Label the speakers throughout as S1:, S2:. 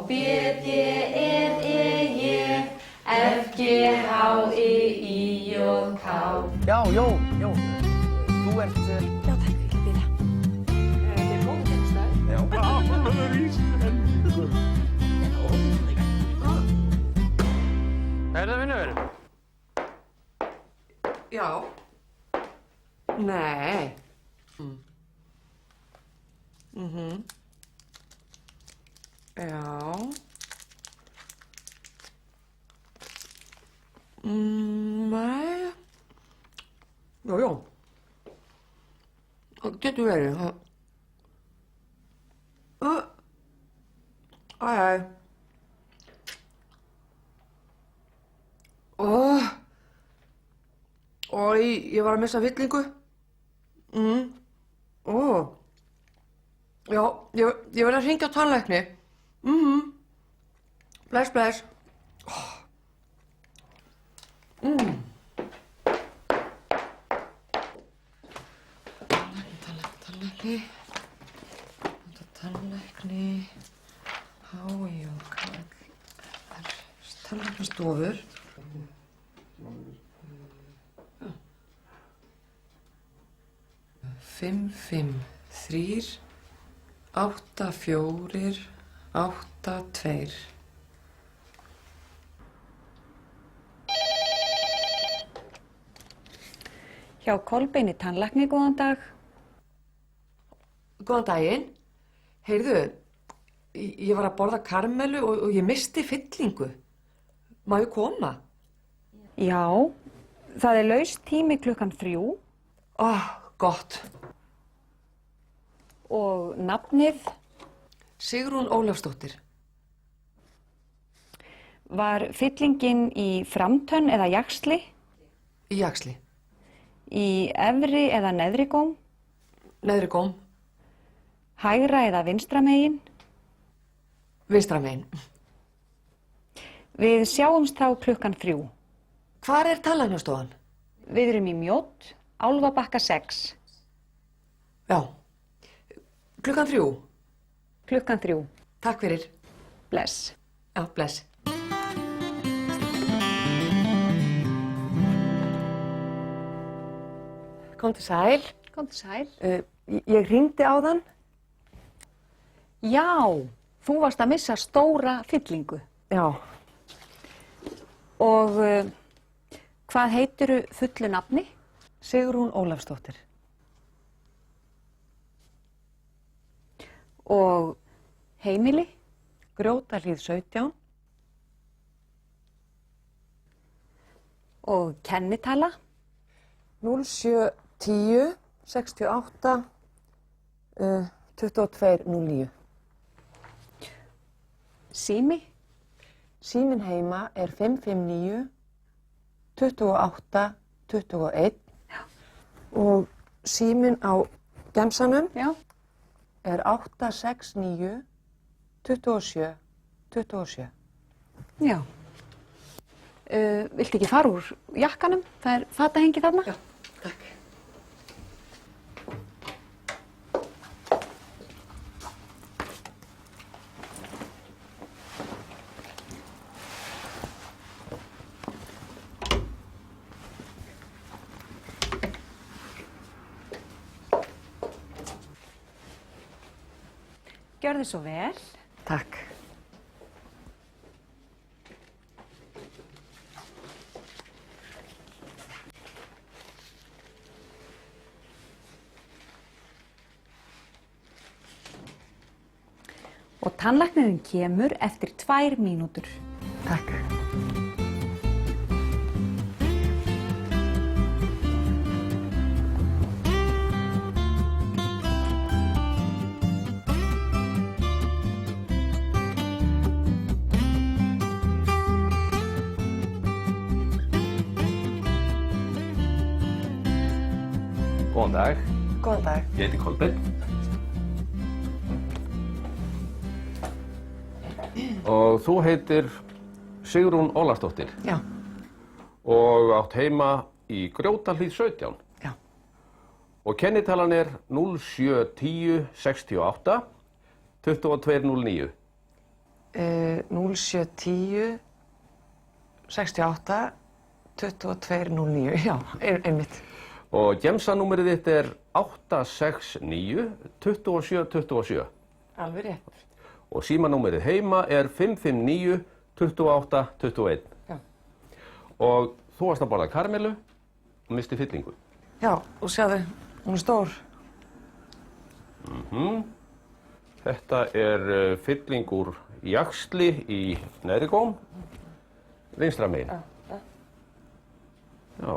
S1: B, D, E, J, F, G, H, I, J, K.
S2: Já, þú ert...
S3: Já, takk fyrir að bíða.
S1: Þetta er góð tekstað.
S2: Já.
S4: Alveg Íslendingur. Er það vinnur?
S1: Já. Nei. Já. Nei. Já. Það getur verið. Æ. Ég var að missa fyllingu. Já, ég verð að hringja á tannlækni. Bless. Tannlækni, H-J-K-L, tannlæknastofur. Fimm, 3, 8, 4, 8, 2.
S3: Hjá Kolbeini tannlækni, góðan dag.
S1: Góðan daginn. Heyrðu, ég var að borða karmelu og ég misti fyllingu. Má ég koma?
S3: Já, það er laus tími klukkan 3.
S1: Gott.
S3: Og nafnið
S1: Sigrún Ólafsdóttir.
S3: var fyllingin í framtönn eða jaxli,
S1: Í jaxli.
S3: í efri eða neðri góm,
S1: Neðri góm.
S3: hægra eða vinstra megin.
S1: Vinstra megin.
S3: Við sjáumst þá klukkan 3.
S1: Hvar er tannlæknastofan?
S3: Við erum í Mjódd, Álfabakka 6.
S1: Já. Klukkan 3.
S3: Klukkan 3.
S1: Takk fyrir.
S3: Bless.
S1: Já, bless. Komdu sæl.
S3: Komdu sæl.
S1: Ég hringdi áðan.
S3: Já, þú varst að missa stóra fyllingu.
S1: Já.
S3: Og hvað heitirðu fullu nafni?
S1: Sigrún Ólafsdóttir.
S3: Og heimili?
S1: Grjótahlíð 17.
S3: Og kennitala?
S1: 0710 68 2209.
S3: Sími?
S1: Síminn heima er 559 28 21.
S3: Já.
S1: Og síminn á gemsanum
S3: Já.
S1: er 869 27 27.
S3: Já. Viltu ekki fara úr jakkanum? Það er fatahengi þarna.
S1: Já, takk.
S3: Gjörðu svo vel.
S1: Takk.
S3: Og tannlæknirinn kemur eftir 2 mínútur.
S1: Takk.
S4: Góðan dag.
S1: Góðan dag.
S4: Ég heiti Kolbeinn. Og þú heitir Sigrún Ólafsdóttir.
S1: Já.
S4: Og átt heima í Grjótahlíð 17.
S1: Já.
S4: Og kennitalan er 0710 68 2209.
S1: 0710 68 2209, já, einmitt.
S4: Og gemsanúmerið þitt er 869 27 27.
S1: Alveg rétt.
S4: Og símanúmerið heima er 559 28 21.
S1: Já.
S4: Og þú varst að borða karmelu og misti fyllingu.
S1: Já, og sjáðu, hún er stór.
S4: Þetta er fylling úr jaxli í neðri góm, vinstra megin. Já.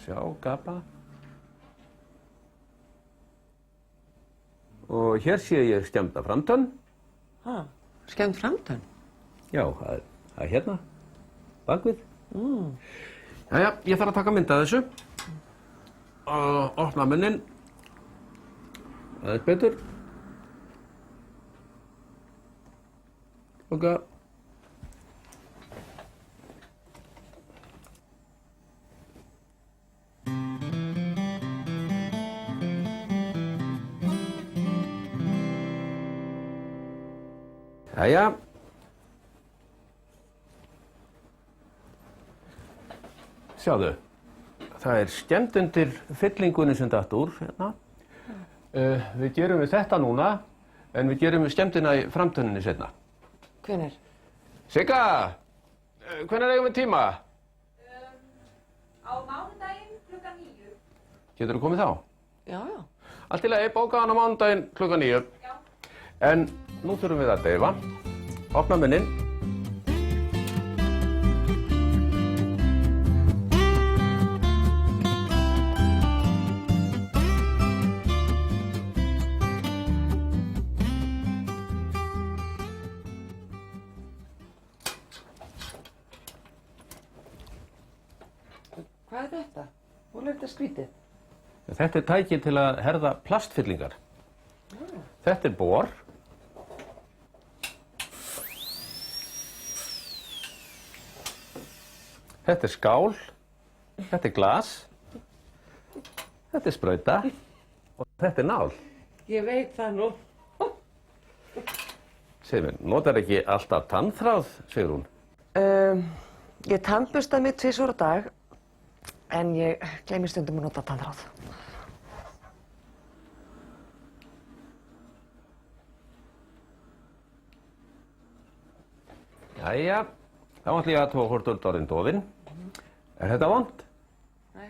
S4: Sjá, gapa. Og hér sé ég skemmda framtönn.
S1: Skemmt framtönn.
S4: Já, það er hérna, bakvið. Jæja, ég þarf að taka mynd af þessu. Og opna munnin. Það er betur. Loka. Jæja. Sjáðu, það er skemmt undir fyllingunni sem datt úr hérna. Við gerum við þetta núna, en við gerum við skemmtina í framtönninni seinna.
S1: Hvenær?
S4: Sigga, hvenær eigum við tíma?
S3: Á mánudaginn klukkan 9.
S4: Geturðu komið þá?
S1: Já, já.
S4: Allt í lagi, bókaðan á mánudaginn klukkan 9.
S3: Já.
S4: En nú þurfum við að deyfa. Opna munnin.
S1: Hvað er þetta? Hún er þetta skrítið.
S4: Þetta er tæki til að herða plastfyllingar. Þetta er bor. Þetta er skál. Þetta er glas. Þetta er sprauta. Og þetta er nál.
S1: Ég veit það nú.
S4: Segðu mér, notar ekki alltaf tannþráð, segir hún?
S1: Ég tannbursta mig 2 á dag, en ég gleymi stundum að nota tannþráð.
S4: Jæja, þá ætlum ég að tóa hvort þú ert orðin dofin. Er þetta vont?
S1: Nei.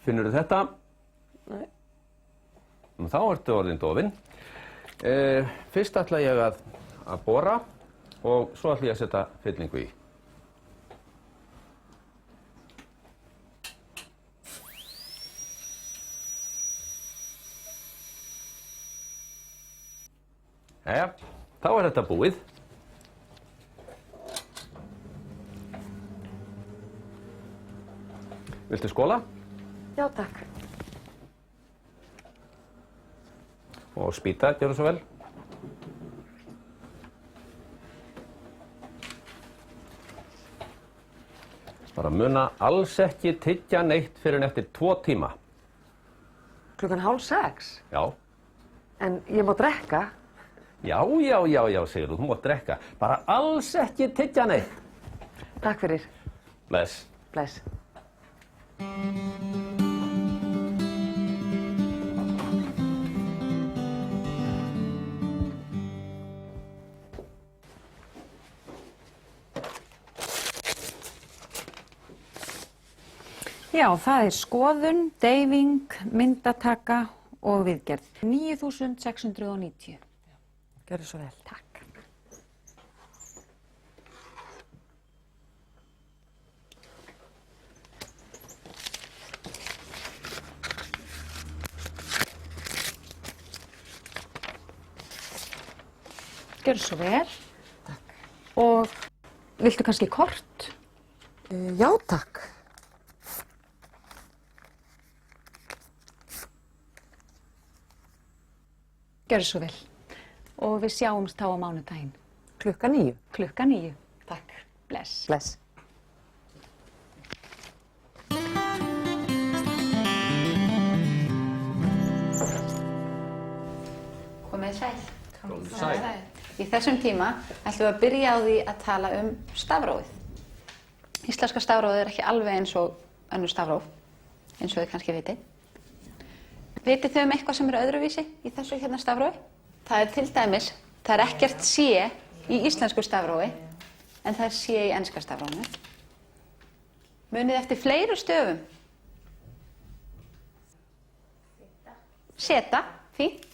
S4: Finnurðu þetta?
S1: Nei.
S4: Þá ertu orðin dofin. Fyrst ætla ég að bora og svo ætla ég að setja fyllingu í. Jæja, þá er þetta búið. Viltu skóla?
S1: Já, takk.
S4: Og spýta, gjörðu svo vel. Bara muna alls ekki tyggja neitt fyrir en eftir 2 tíma.
S1: Klukkan 5:30.
S4: Já.
S1: En ég má drekka.
S4: Já, segir þú mátt drekka. Bara alls ekki tyggja neitt.
S1: Takk fyrir.
S4: Bless.
S1: Bless.
S3: Já, það er skoðun, deyfing, myndataka og viðgerð. 9.690.
S1: Gjörðu svo vel.
S3: Takk. Gjörðu svo vel. Takk. Og viltu kannski kort?
S1: Já, takk.
S3: Gjörðu svo vel. Og við sjáumst þá á mánudaginn.
S1: Klukkan 9.
S3: Klukkan 9. Takk. Bless.
S1: Bless.
S3: Komið sæl.
S4: Komdu sæl.
S3: Í þessum tíma ætlum við að byrja á því að tala stafrófið. Íslenska stafrófið ekki alveg eins og önnur stafróf, eins og þið kannski viti. Vitið þið eitthvað sem öðruvísi í þessu hérna stafrófi? Það til dæmis, það ekkert C í íslensku stafrófi, en það C í enska stafrófinu. Munið eftir fleiru stöfum. Seta, fínt.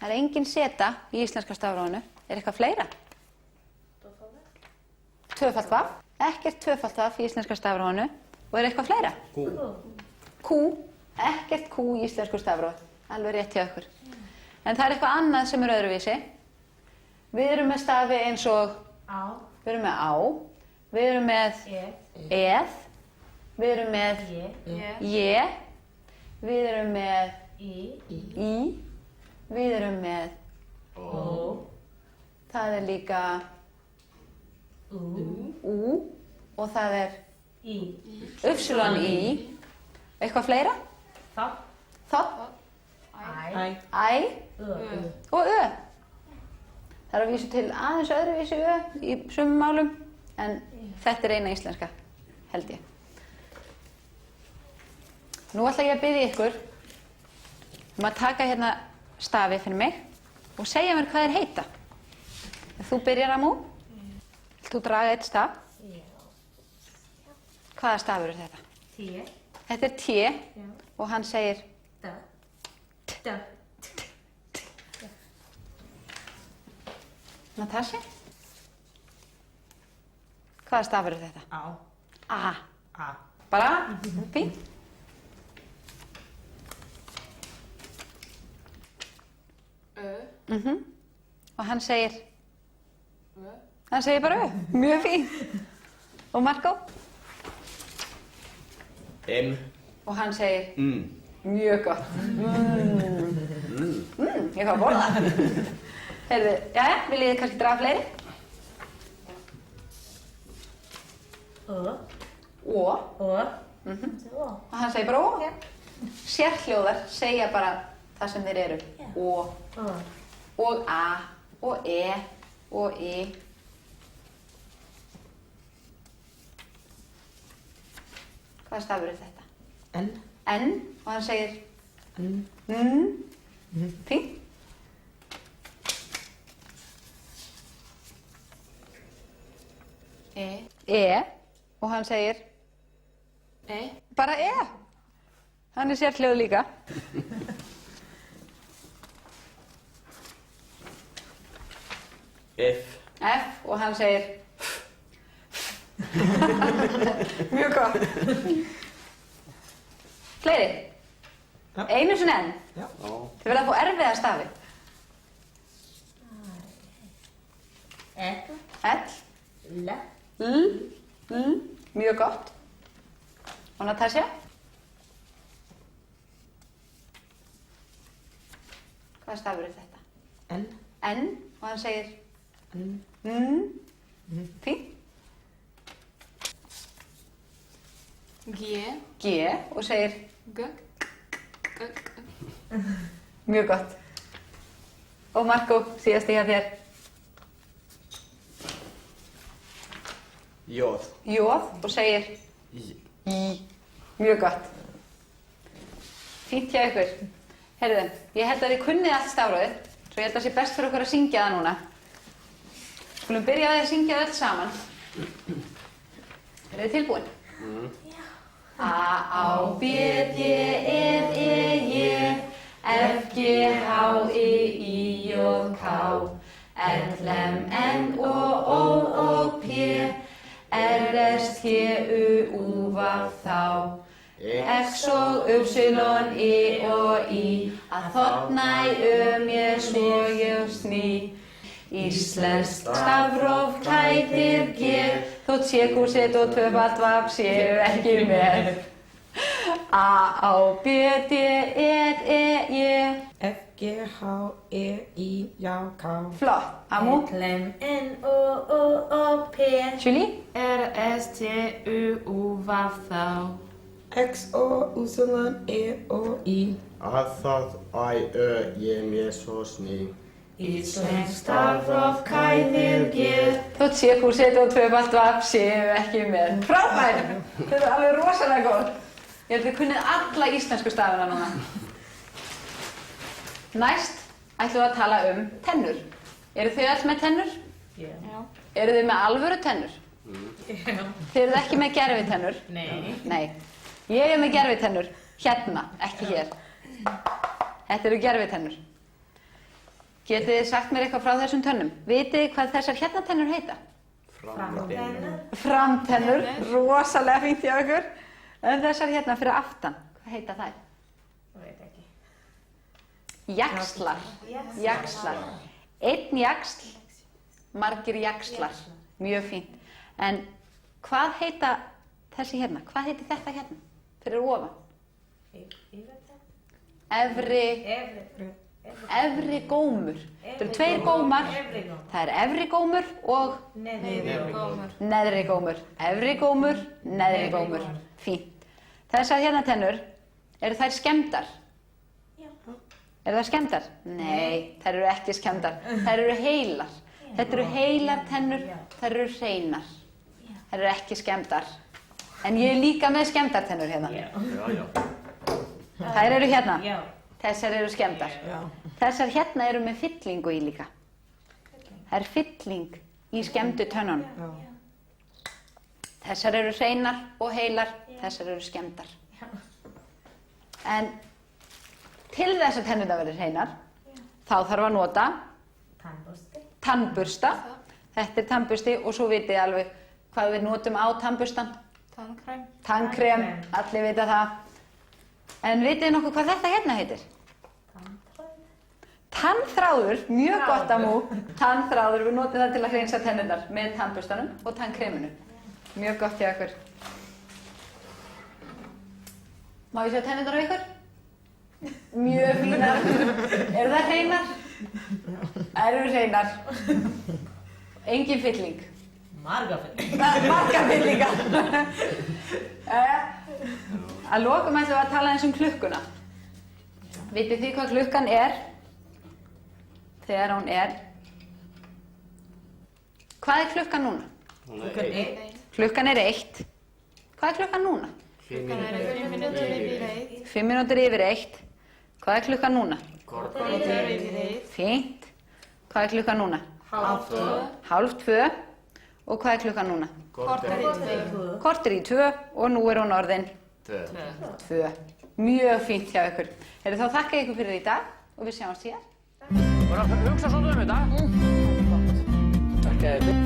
S3: Það engin seta í íslenska stafrófinu. Eitthvað fleira? Tvöfalt vaff. Ekkert tvöfalt vaff í íslenska stafrófinu. Og eitthvað fleira?
S4: Q.
S3: Q. Ekkert Q í íslensku stafrófi. Alveg rétt hjá ykkur. En það eitthvað annað sem öðruvísi. Við erum með stafi eins og á. Við erum með á. Við erum með eð. Við erum með je. Við erum með í. Við erum með ó. Það líka ú. Og það í. Upsilon í. Eitthvað fleira? Þopp. Æ. Og ö. Það að vísu til aðeins öðruvísi ö í sumum málum, en þetta eina íslenska, held ég. Nú ætla ég að biðja ykkur að taka hérna stafi fyrir mig og segja mér hvað þeir heita. Ef þú byrjar Amú, vilt þú draga eitt staf? Hvaða stafur þetta? T. Þetta T og hann segir T. Natasja? Hvaða stafur þetta? A. Bara A? Fínt. Og hann segir bara Ö. Mjög fínt. Og Markó?
S4: M.
S3: Og hann segir mjög gott. Ég fá að borða. Heyrðu, jæja, viljið þið kannski draga fleiri? Ó. Og hann segir bara ó. Sérhljóðar segja bara það sem þeir eru. Ó. Og a. Og e. Og i. Hvaða stafur þetta? N. N. Og hann segir fínt. E. Og hann segir bara E. Hann sérhljóð líka.
S4: F.
S3: F. Og hann segir mjög gott. Fleiri? Einu sinni enn. Þið verða að fá erfiða stafi. L. Mjög gott. Og Natasja? Hvaða stafur þetta? N. N. Og hann segir fínt. G. Og segir mjög gott. Og Markó, síðast hjá þér.
S2: Jóð.
S3: Og segir í. Mjög gott. Fínt hjá ykkur. Heyrðu, ég held að þið kunnið allt stafrófið, svo ég held að það sé best fyrir okkur að syngja það núna. Skulum byrja á því að syngja það öll saman. Eruð þið tilbúin? A, Á, B, D, E, J, F, G, H, I, J, K, L, M, N, O, P, R, S, T, U, V, þá. X og Y, og I, að þarna mér svo ég sný. Íslenskt stafróf kætir ger, þótt C-kúrsið og tvöfalt vaff séu ekki með. A, Á, B, D, E, J,
S5: F, G, H, E, I, J, K.
S3: Flott. Amú?
S6: L, M, N, O, P.
S3: Julie?
S6: R, S, T, U, V, þá.
S5: X, O, Y, E, O, I.
S7: Að það ég mér svo sný.
S6: Íslensk stafróf kæðir gér.
S3: Þótt C-kúrsið og tvöfalt vaff séu ekki með. Frábær! Þau eru alveg rosalega góð. Ég held að þið kunnið alla íslensku stafina núna. Næst ætlum við að tala tennur. Eru þau alls með tennur?
S6: Já.
S3: Eru þið með alvöru tennur?
S6: Já.
S3: Þið eruð ekki með gervitennur?
S6: Nei.
S3: Nei. Ég með gervitennur. Hérna, ekki hér. Þetta eru gervitennur. Getið þið sagt mér eitthvað frá þessum tönnum? Vitið þið hvað þessar hérna tennur heita?
S6: Framtennur.
S3: Framtennur, rosalega fínt hjá ykkur. En þessar hérna fyrir aftan, hvað heita þær?
S6: Ég veit ekki.
S3: Jaxlar. Jaxlar. Einn jaxl, margir jaxlar. Mjög fínt. En hvað heita þessi hérna? Hvað heiti þetta hérna? Fyrir ofan?
S6: Ég veit það.
S3: Efri gómur. Þetta eru tveir gómar. Það er efri gómur og neðri gómur. Efri gómur, neðri gómur. Fínt. Þessar hérna tennur, eru þær skemmdar?
S6: Já.
S3: Eru þær skemmdar? Nei, þær eru ekki skemmdar. Þær eru heilar. Þetta eru heilar tennur, þær eru hreinar. Þær eru ekki skemmdar. En ég er líka með skemmdartennur hérna. Þær eru hérna.
S6: Já.
S3: Þessar eru skemmdar. Þessar hérna eru með fyllingu í líka. Það er fylling í skemmdu tönnunum. Þessar eru hreinar og heilar, þessar eru skemmdar. En til þess að tennurnar verði hreinar, þá þarf að nota tannbursta. Þetta er tannbursti og svo vitið þið alveg hvað við notum á tannburstan. Tannkrem, allir vita það. En vitið þið nokkuð hvað þetta hérna heitir? Tannþráður, mjög gott að mú. Tannþráður, við notum það til að hreinsa tennurnar með tannburstanum og tannkreminu. Mjög gott hjá ykkur. Má ég sjá tennurnar á ykkur? Mjög fínar. Eru það hreinar? Eru hreinar. Engin fylling.
S6: Marga fylling.
S3: Margar fyllingar. Að lokum ætlum við að tala eins klukkuna. Vitið þið hvað klukkan er? Þegar hún er... Hvað er klukkan núna?
S6: Klukkan 1.
S3: Klukkan er 1. Hvað er klukkan núna?
S6: Klukkan er 5 mínútur yfir 1.
S3: 5 mínútur yfir 1. Hvað er klukkan núna?
S6: Korter yfir 1.
S3: Fínt. Hvað er klukkan núna?
S6: Hálf 2.
S3: Hálf 2. Og hvað er klukkan núna?
S6: Korter í 2.
S3: Korter í 2 og nú er hún orðin 2. Mjög fínt hjá ykkur. Þá þakka ég ykkur fyrir í dag og við sjáumst hér.
S2: Bara að hugsa svolítið þetta. Takk að þið.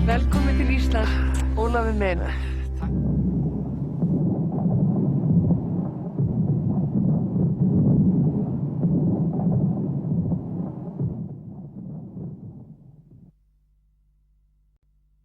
S1: Velkomin til Íslands, Ólafur minn.